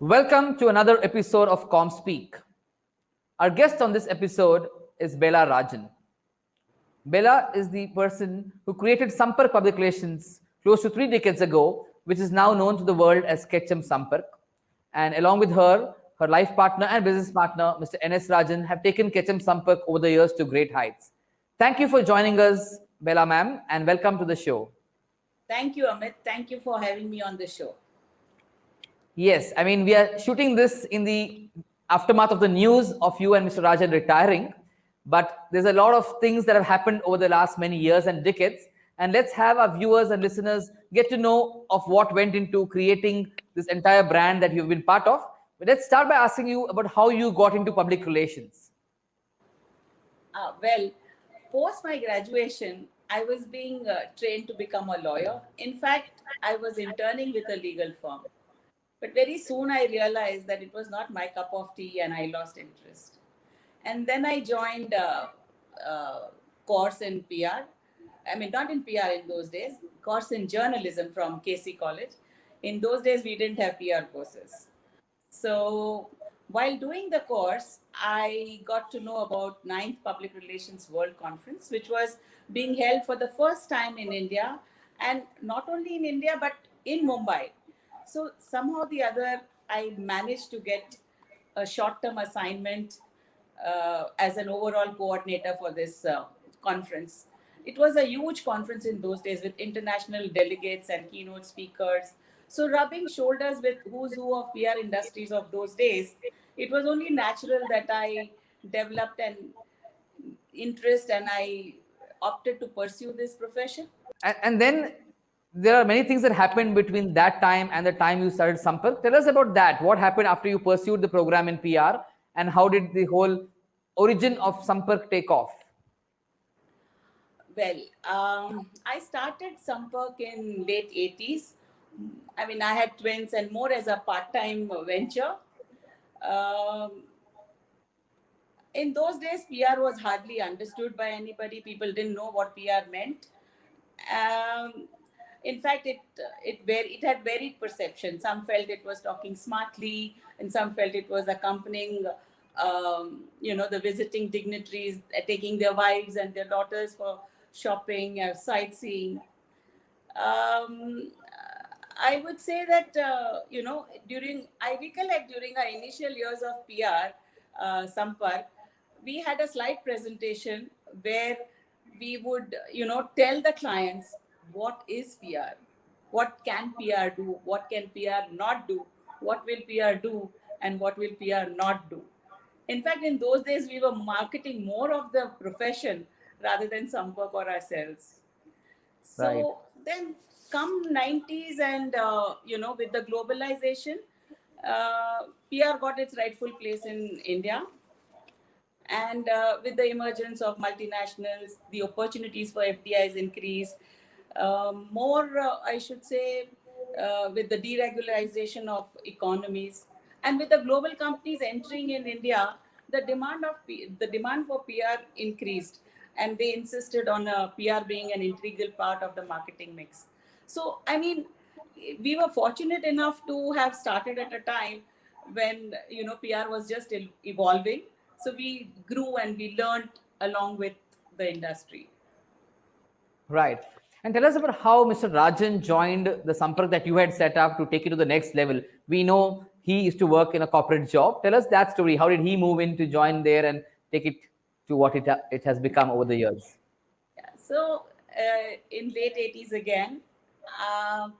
Welcome to another episode of ComSpeak. Our guest on this episode is Bela Rajan. Bela is the person who created Sampark Public Relations close to 3 decades ago, which is now known to the world as Ketchum Sampark. And along with her, her life partner and business partner, Mr. N.S. Rajan, have taken Ketchum Sampark over the years to great heights. Thank you for joining us, Bela ma'am, and welcome to the show. Thank you, Amith. Thank you for having me on the show. Yes, I mean, we are shooting this in the aftermath of the news of you and Mr. Rajan retiring, but there's a lot of things that have happened over the last many years and decades. And let's have our viewers and listeners get to know of what went into creating this entire brand that you've been part of. But let's start by asking you about how you got into public relations. Well, post my graduation, I was being trained to become a lawyer. In fact, I was interning with a legal firm. But very soon I realized that it was not my cup of tea and I lost interest. And then I joined a course in PR. I mean, not in PR in those days, course in journalism from KC College. In those days, we didn't have PR courses. So while doing the course, I got to know about 9th Public Relations World Conference, which was being held for the first time in India, and not only in India, but in Mumbai. So somehow the other, I managed to get a short-term assignment as an overall coordinator for this conference. It was a huge conference in those days with international delegates and keynote speakers. So rubbing shoulders with who's who of PR industries of those days, it was only natural that I developed an interest and I opted to pursue this profession. And then there are many things that happened between that time and the time you started Sampark. Tell us about that. What happened after you pursued the program in PR, and how did the whole origin of Sampark take off? Well, I started Sampark in late 80s. I mean, I had twins and more as a part-time venture. Um, in those days, PR was hardly understood by anybody. People didn't know what PR meant. Um, in fact, it had varied perception. Some felt it was talking smartly, and some felt it was accompanying, the visiting dignitaries, taking their wives and their daughters for shopping or sightseeing. Um, I would say that I recollect during our initial years of PR, Sampark, we had a slide presentation where we would, tell the clients what is PR, what can PR do, what can PR not do, what will PR do, and what will PR not do. In fact, in those days, we were marketing more of the profession rather than Sampark or ourselves. Right. So then come 90s and, with the globalization, PR got its rightful place in India. And with the emergence of multinationals, the opportunities for FDIs increased. I should say, with the deregularization of economies and with the global companies entering in India, the demand for PR increased, and they insisted on PR being an integral part of the marketing mix. So, I mean, we were fortunate enough to have started at a time when PR was just evolving. So we grew and we learned along with the industry. Right. And tell us about how Mr. Rajan joined the Sampark that you had set up to take it to the next level. We know he used to work in a corporate job. Tell us that story. How did he move in to join there and take it to what it has become over the years? Yeah. So in late 80s again, um,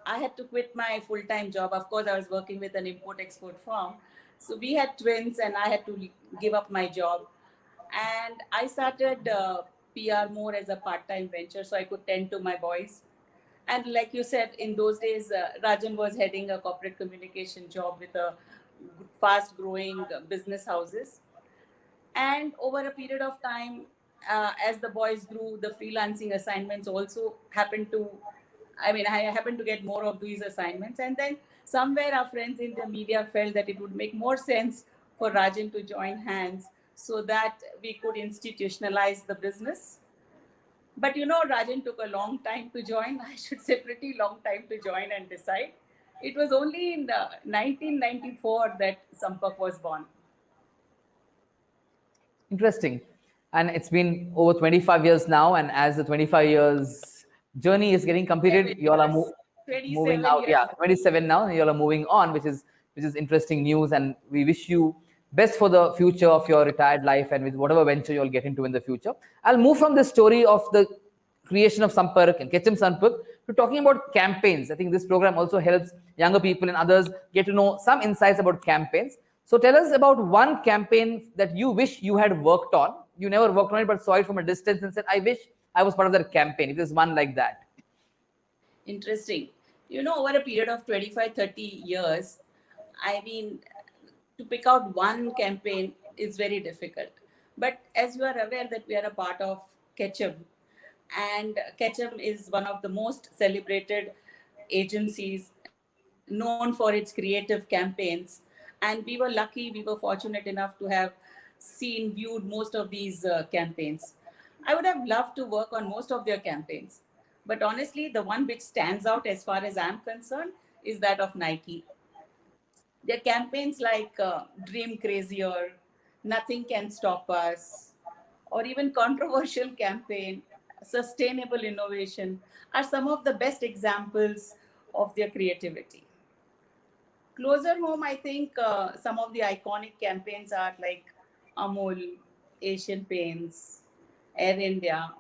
I had to quit my full-time job. Of course, I was working with an import-export firm. So we had twins and I had to give up my job. And I started PR more as a part-time venture so I could tend to my boys. And like you said, in those days, Rajan was heading a corporate communication job with a fast-growing business houses. And over a period of time, as the boys grew, the freelancing assignments also happened to, I happened to get more of these assignments. And then somewhere our friends in the media felt that it would make more sense for Rajan to join hands so that we could institutionalize the business. But Rajan took a long time to join. I should say pretty long time to join and decide. It was only in 1994 that Sampark was born. Interesting. And it's been over 25 years now. And as the 25 years journey is getting completed, 7 you all are years. moving 27 out. years. Yeah, 27 now, and you all are moving on, which is interesting news. And we wish you best for the future of your retired life and with whatever venture you'll get into in the future. I'll move from the story of the creation of Sampark and Ketchum Sampark to talking about campaigns. I think this program also helps younger people and others get to know some insights about campaigns. So tell us about one campaign that you wish you had worked on. You never worked on it, but saw it from a distance and said, I wish I was part of that campaign. If there's one like that. Interesting. Over a period of 25, 30 years, I mean, to pick out one campaign is very difficult. But as you are aware that we are a part of Ketchum, and Ketchum is one of the most celebrated agencies known for its creative campaigns. And we were lucky, we were fortunate enough to have seen, viewed most of these campaigns. I would have loved to work on most of their campaigns. But honestly, the one which stands out as far as I'm concerned is that of Nike. Their campaigns like Dream Crazier, Nothing Can Stop Us, or even controversial campaign, Sustainable Innovation, are some of the best examples of their creativity. Closer home, I think some of the iconic campaigns are like Amul, Asian Paints, Air India,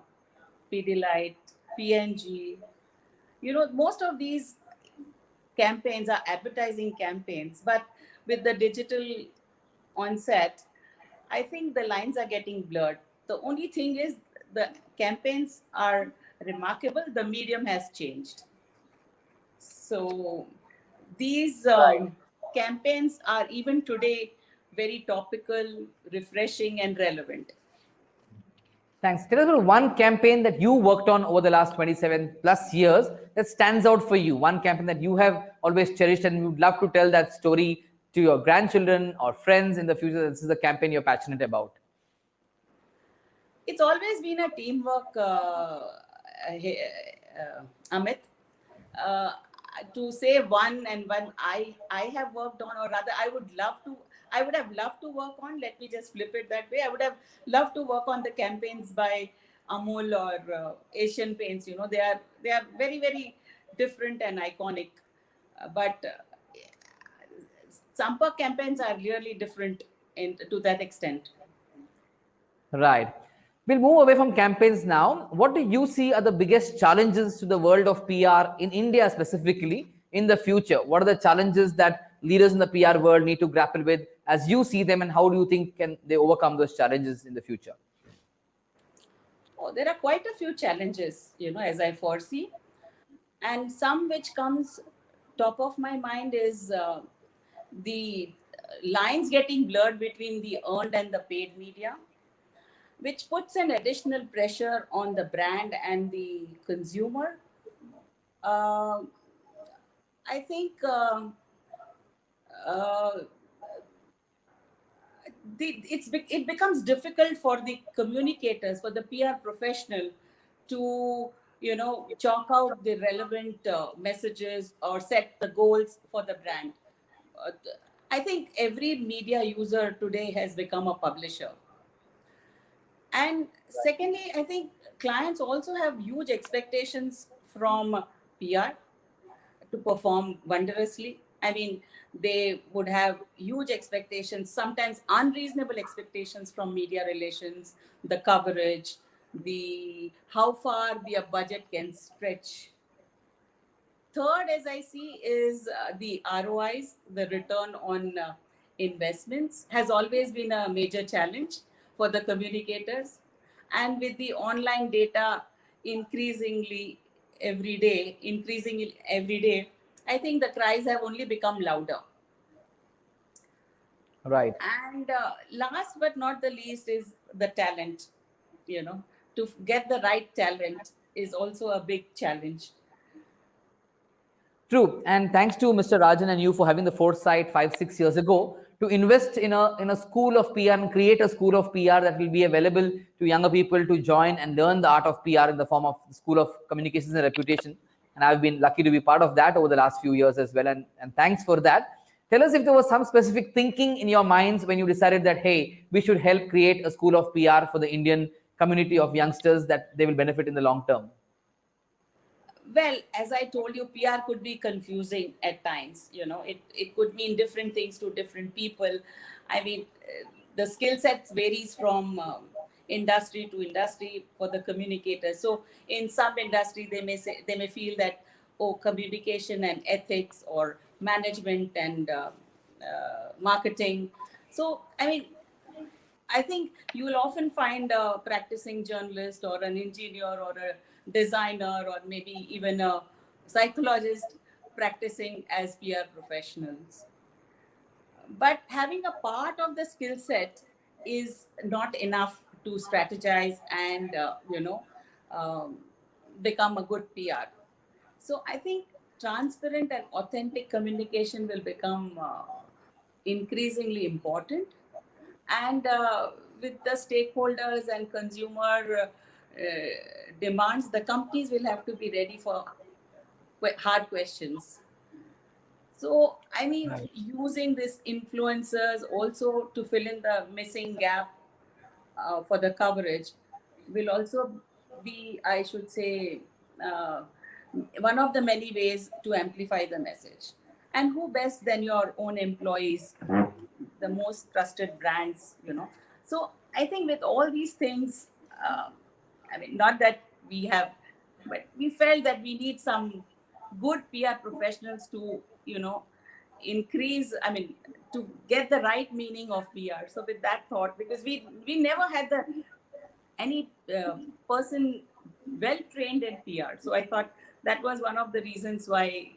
Pidilite, PNG. Most of these campaigns are advertising campaigns, but with the digital onset, I think the lines are getting blurred. The only thing is the campaigns are remarkable, the medium has changed. So these Right. campaigns are even today very topical, refreshing, and relevant. Thanks. Tell us about one campaign that you worked on over the last 27 plus years that stands out for you. One campaign that you have always cherished and you would love to tell that story to your grandchildren or friends in the future. This is a campaign you're passionate about. It's always been a teamwork, Amit. Uh, to say one and one I have worked on, or rather, I would have loved to work on. Let me just flip it that way. I would have loved to work on the campaigns by Amul or Asian Paints. They are very very different and iconic, but Sampark campaigns are really different to that extent. Right. We'll move away from campaigns now. What do you see are the biggest challenges to the world of PR in India specifically in the future? What are the challenges that leaders in the PR world need to grapple with as you see them, and how do you think can they overcome those challenges in the future? Oh, there are quite a few challenges, as I foresee. And some which comes top of my mind is the lines getting blurred between the earned and the paid media, which puts an additional pressure on the brand and the consumer. Uh, I think uh, it becomes difficult for the communicators, for the PR professional, to chalk out the relevant messages or set the goals for the brand. Uh, I think every media user today has become a publisher. And secondly, I think clients also have huge expectations from PR to perform wondrously. I mean, they would have huge expectations, sometimes unreasonable expectations from media relations, the coverage, the how far their budget can stretch. Third, as I see, is the ROIs, the return on investments, has always been a major challenge for the communicators. And with the online data increasing every day, I think the cries have only become louder. Right. And last but not the least is the talent. To get the right talent is also a big challenge. True. And thanks to Mr. Rajan and you for having the foresight 5, 6 years ago to invest in a school of PR and create a school of PR that will be available to younger people to join and learn the art of PR in the form of the School of Communications and Reputation. And I've been lucky to be part of that over the last few years as well. And thanks for that. Tell us if there was some specific thinking in your minds when you decided that, hey, we should help create a school of PR for the Indian community of youngsters that they will benefit in the long term. Well, as I told you, PR could be confusing at times. It could mean different things to different people. I mean, the skill sets varies from industry to industry for the communicators. So in some industry, they may feel that, oh, communication and ethics or management and marketing. So, I mean, I think you will often find a practicing journalist or an engineer or a designer or maybe even a psychologist practicing as PR professionals. But having a part of the skill set is not enough to strategize and, become a good PR. So I think transparent and authentic communication will become increasingly important. And with the stakeholders and consumer demands, the companies will have to be ready for hard questions. So, I mean, using these influencers also to fill in the missing gap for the coverage will also be, I should say, one of the many ways to amplify the message. And who best than your own employees, the most trusted brands. So I think with all these things, I mean, not that we have, but we felt that we need some good PR professionals to, increase, I mean, to get the right meaning of PR. So with that thought, because we never had any person well trained in PR. So I thought that was one of the reasons why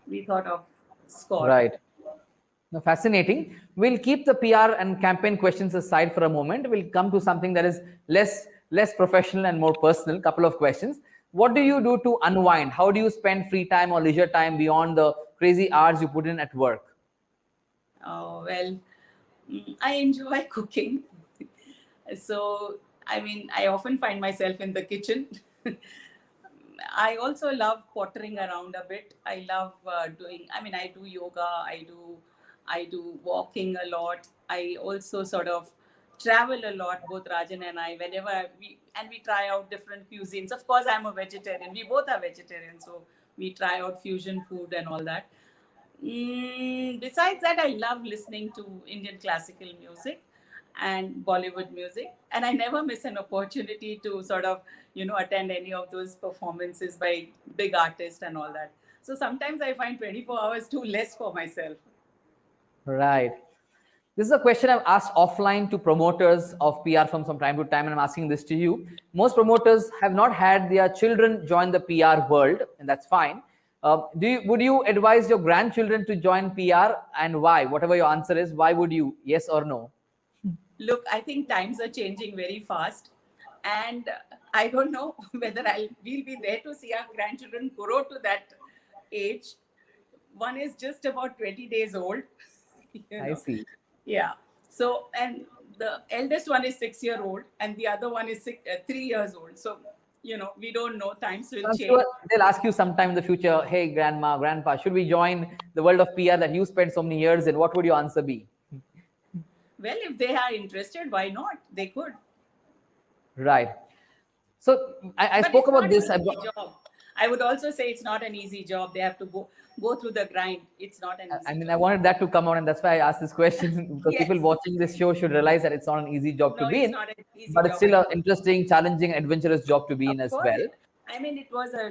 we thought of SCORE. Right. Now, fascinating. We'll keep the PR and campaign questions aside for a moment. We'll come to something that is less professional and more personal. Couple of questions. What do you do to unwind? How do you spend free time or leisure time beyond the crazy hours you put in at work? Oh, well, I enjoy cooking. So, I mean, I often find myself in the kitchen. I also love pottering around a bit. I love I do yoga, I do walking a lot. I also sort of travel a lot, both Rajan and I, whenever we try out different cuisines. Of course, I'm a vegetarian. We both are vegetarians, so we try out fusion food and all that. Besides that, I love listening to Indian classical music and Bollywood music, and I never miss an opportunity to sort of attend any of those performances by big artists and all that. So sometimes I find 24 hours too less for myself. Right. This is a question I've asked offline to promoters of PR from time to time, and I'm asking this to you. Most promoters have not had their children join the PR world, and that's fine. Would you advise your grandchildren to join PR, and why? Whatever your answer is, why would you? Yes or no? Look, I think times are changing very fast, and I don't know whether we'll be there to see our grandchildren grow to that age. One is just about 20 days old. I see. Yeah. So, and the eldest one is 6-year-old, and the other one is 3 years old. So, we don't know. Times will change. Sure they'll ask you sometime in the future, hey, grandma, grandpa, should we join the world of PR that you spent so many years in? What would your answer be? Well, if they are interested, why not? They could. Right. So I spoke about this. I would also say it's not an easy job. They have to go through the grind. It's not an easy job. I wanted that to come out, and that's why I asked this question, because Yes. people watching this show should realize that it's not an easy job to be in, but it's job. still an interesting, challenging, adventurous job to be in as well. I mean, it was a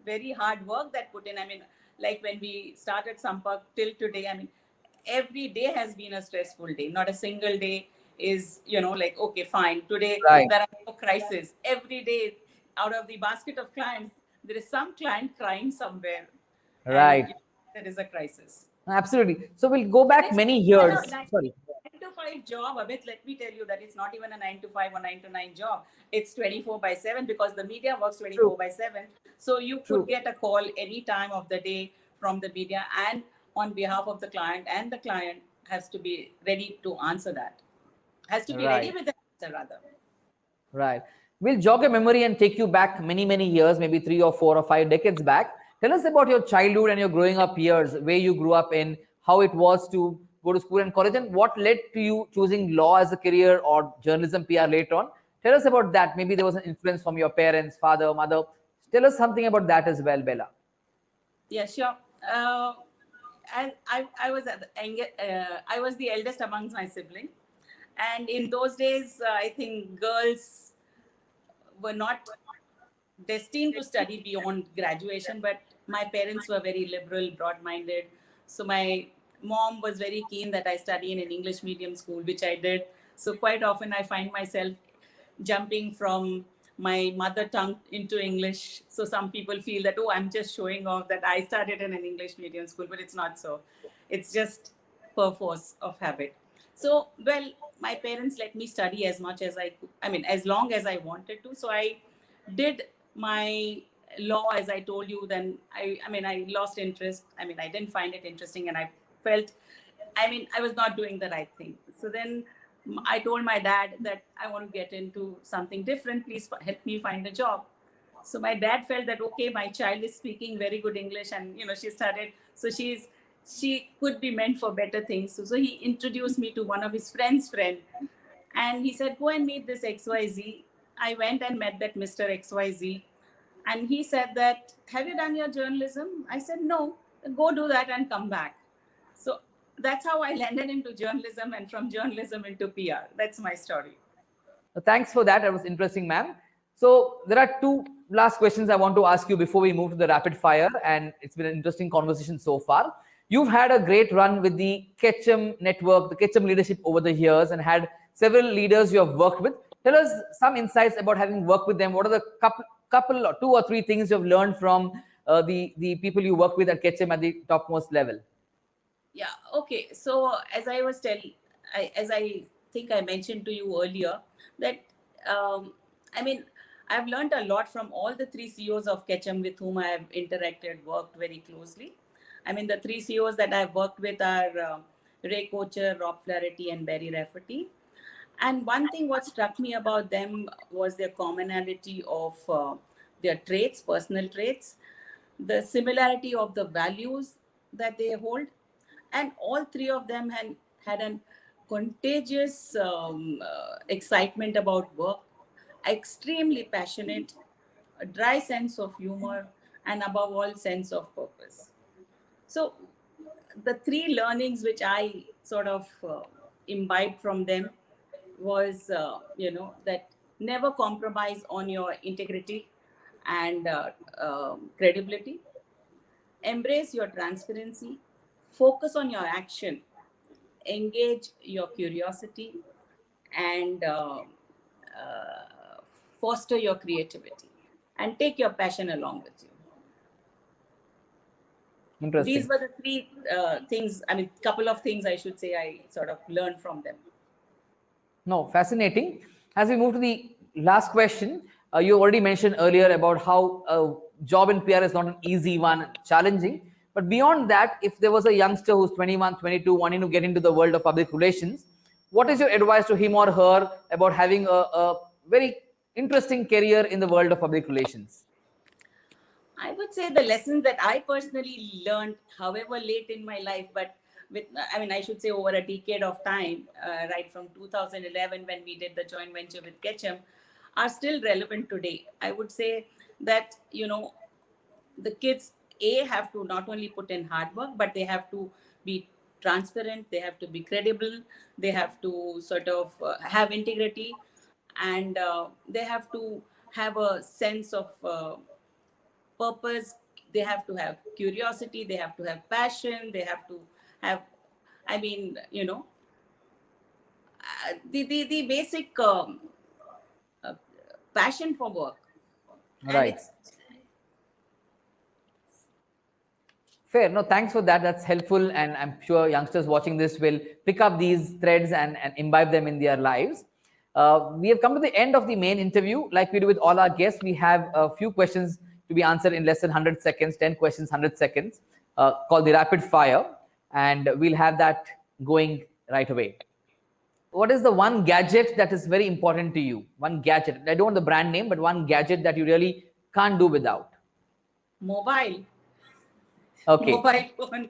very hard work that put in. I mean, like when we started SAMPAK till today, I mean, every day has been a stressful day. Not a single day is, like, okay, fine. Today, there are no crises. Every day, out of the basket of clients, there is some client crying somewhere. Right. And there is a crisis. Absolutely. So we'll go back many years. Sorry. 9-to-5 job, Amith, let me tell you that it's not even a 9-to-5 or 9-to-9 job. It's 24/7 because the media works 24/7. So you could get a call any time of the day from the media and on behalf of the client, and the client has to be ready to answer that. Has to be ready with the answer, rather. Right. We'll jog your memory and take you back many, many years, maybe 3 or 4 or 5 decades back. Tell us about your childhood and your growing up years, where you grew up in, how it was to go to school and college, and what led to you choosing law as a career or journalism PR later on. Tell us about that. Maybe there was an influence from your parents, father, mother. Tell us something about that as well, Bela. Yeah, sure. Uh, I was I was the eldest amongst my siblings, and in those days, I think girls were not destined to study beyond graduation, but my parents were very liberal, broad-minded. So my mom was very keen that I study in an English medium school, which I did. So quite often I find myself jumping from my mother tongue into English. So some people feel that, oh, I'm just showing off that I started in an English medium school, but it's not so. It's just per force of habit. So, well, my parents let me study as much as I could, I mean, as long as I wanted to. So I did my law, as I told you. Then I mean, I lost interest. I mean, I didn't find it interesting, and I felt, I mean, I was not doing the right thing. So then I told my dad that I want to get into something different. Please help me find a job. So my dad felt that, okay, my child is speaking very good English, and she started. So she could be meant for better things. So he introduced me to one of his friend, and he said, go and meet this XYZ. I went and met that Mr. XYZ, and he said that, have you done your journalism? I said, no. Go do that and come back. So that's how I landed into journalism, and from journalism into PR. That's my story. Thanks for that. That was interesting, ma'am. So there are two last questions I want to ask you before we move to the rapid fire, and it's been an interesting conversation so far. You've had a great run with the Ketchum network, the Ketchum leadership over the years, and had several leaders you have worked with. Tell us some insights about having worked with them. What are the couple or two or three things you've learned from the people you work with at Ketchum at the topmost level? Yeah. Okay. So as I was telling, as I think I mentioned to you earlier, that I mean, I've learned a lot from all the three CEOs of Ketchum with whom I have interacted, worked very closely. I mean, the three CEOs that I've worked with are Ray Kocher, Rob Flaherty, and Barry Rafferty. And one thing what struck me about them was their commonality of their traits, personal traits, the similarity of the values that they hold, and all three of them had an contagious excitement about work, extremely passionate, a dry sense of humor, and above all, sense of purpose. So the three learnings which I sort of imbibed from them was, that never compromise on your integrity and credibility. Embrace your transparency, focus on your action, engage your curiosity, and foster your creativity, and take your passion along with you. Interesting. These were the three things, I mean, couple of things I should say I sort of learned from them. No, fascinating. As we move to the last question, you already mentioned earlier about how a job in PR is not an easy one, challenging. But beyond that, if there was a youngster who's 21, 22, wanting to get into the world of public relations, what is your advice to him or her about having a very interesting career in the world of public relations? I would say the lessons that I personally learned, however late in my life, but I mean, I should say over a decade of time, right from 2011 when we did the joint venture with Ketchum, are still relevant today. I would say that, the kids, have to not only put in hard work, but they have to be transparent, they have to be credible, they have to sort of have integrity, and they have to have a sense of purpose. They have to have curiosity, they have to have passion, they have to have, I mean, the basic uh, passion for work. And Right. Fair. No, thanks for that. That's helpful. And I'm sure youngsters watching this will pick up these threads and imbibe them in their lives. We have come to the end of the main interview. Like we do with all our guests, we have a few questions to be answered in less than 100 seconds, 10 questions, 100 seconds, called the rapid fire. And we'll have that going right away. What is the one gadget that is very important to you? One gadget. I don't want the brand name, but one gadget that you really can't do without. mobile. Okay. Mobile phone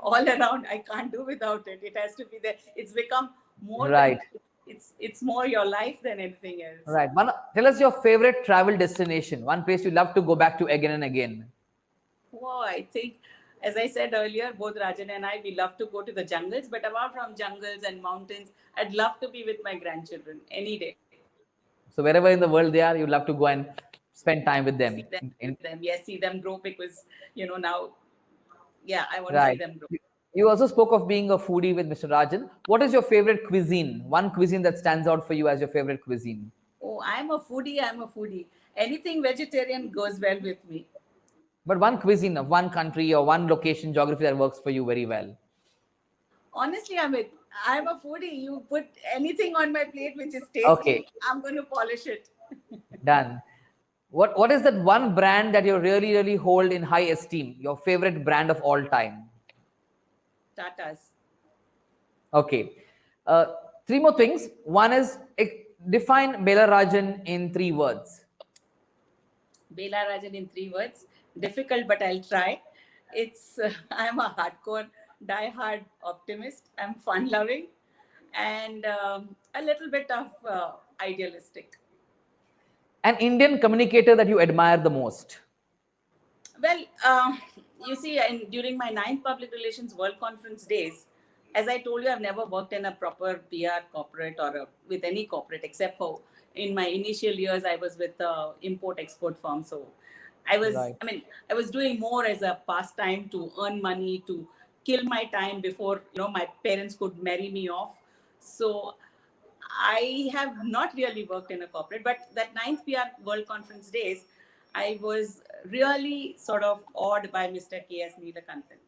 all around. I can't do without it. It has to be there. It's become more Right. than it's more your life than anything else. Right. Tell us your favorite travel destination, one place you love to go back to again and again. Wow, I think, as I said earlier, both Rajan and I, we love to go to the jungles. But apart from jungles and mountains, I'd love to be with my grandchildren any day. So wherever in the world they are, you love to go and spend time with them. See them, yes, see them grow because now, yeah, I want to see Right. them grow. You also spoke of being a foodie with Mr. Rajan. What is your favorite cuisine? One cuisine that stands out for you as your favorite cuisine? Oh, I'm a foodie. I'm a foodie. Anything vegetarian goes well with me. But one cuisine of one country or one location, geography that works for you very well. Honestly, I'm a foodie. You put anything on my plate which is Okay, tasty, I'm going to polish it. done. What is that one brand that you really, really hold in high esteem? Your favorite brand of all time? Tatas. Okay. Uh, Three more things. One is define Bela Rajan in 3 words. Bela Rajan in 3 words. Difficult, but I'll try. It's I'm a hardcore, die-hard optimist. I'm fun-loving, and a little bit of idealistic. An Indian communicator that you admire the most. Well, you see, during my ninth Public Relations World Conference days, as I told you, I've never worked in a proper PR corporate or with any corporate, except for in my initial years, I was with a import-export firm. So Right. I was doing more as a pastime to earn money, to kill my time before, my parents could marry me off. So I have not really worked in a corporate, but that ninth PR World Conference days, I was really sort of awed by Mr. K.S. Neelakantan.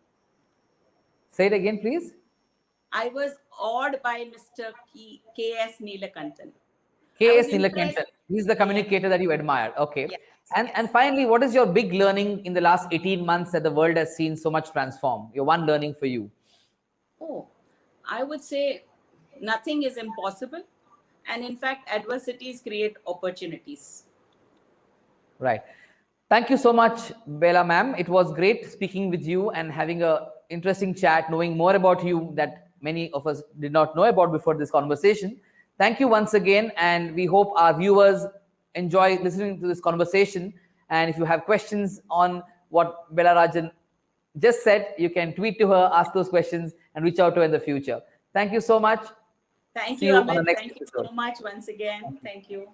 Say it again, please. I was awed by Mr. K.S. Neelakantan. I K.S. was Nilakantan. impressed. He's the Yes, communicator that you admire. Okay. yes, And yes. finally, what is your big learning in the last 18 months that the world has seen so much transform? Your one learning for you. Oh, I would say nothing is impossible. And in fact, adversities create opportunities. Right. Thank you so much, Bela ma'am. It was great speaking with you and having a interesting chat, knowing more about you that many of us did not know about before this conversation. Thank you once again, and we hope our viewers enjoy listening to this conversation. And if you have questions on what Bela Rajan just said, you can tweet to her, ask those questions, and reach out to her in the future. Thank you so much. Thank See you, you on the Amith. next Thank you episode. so much once again. Thank you.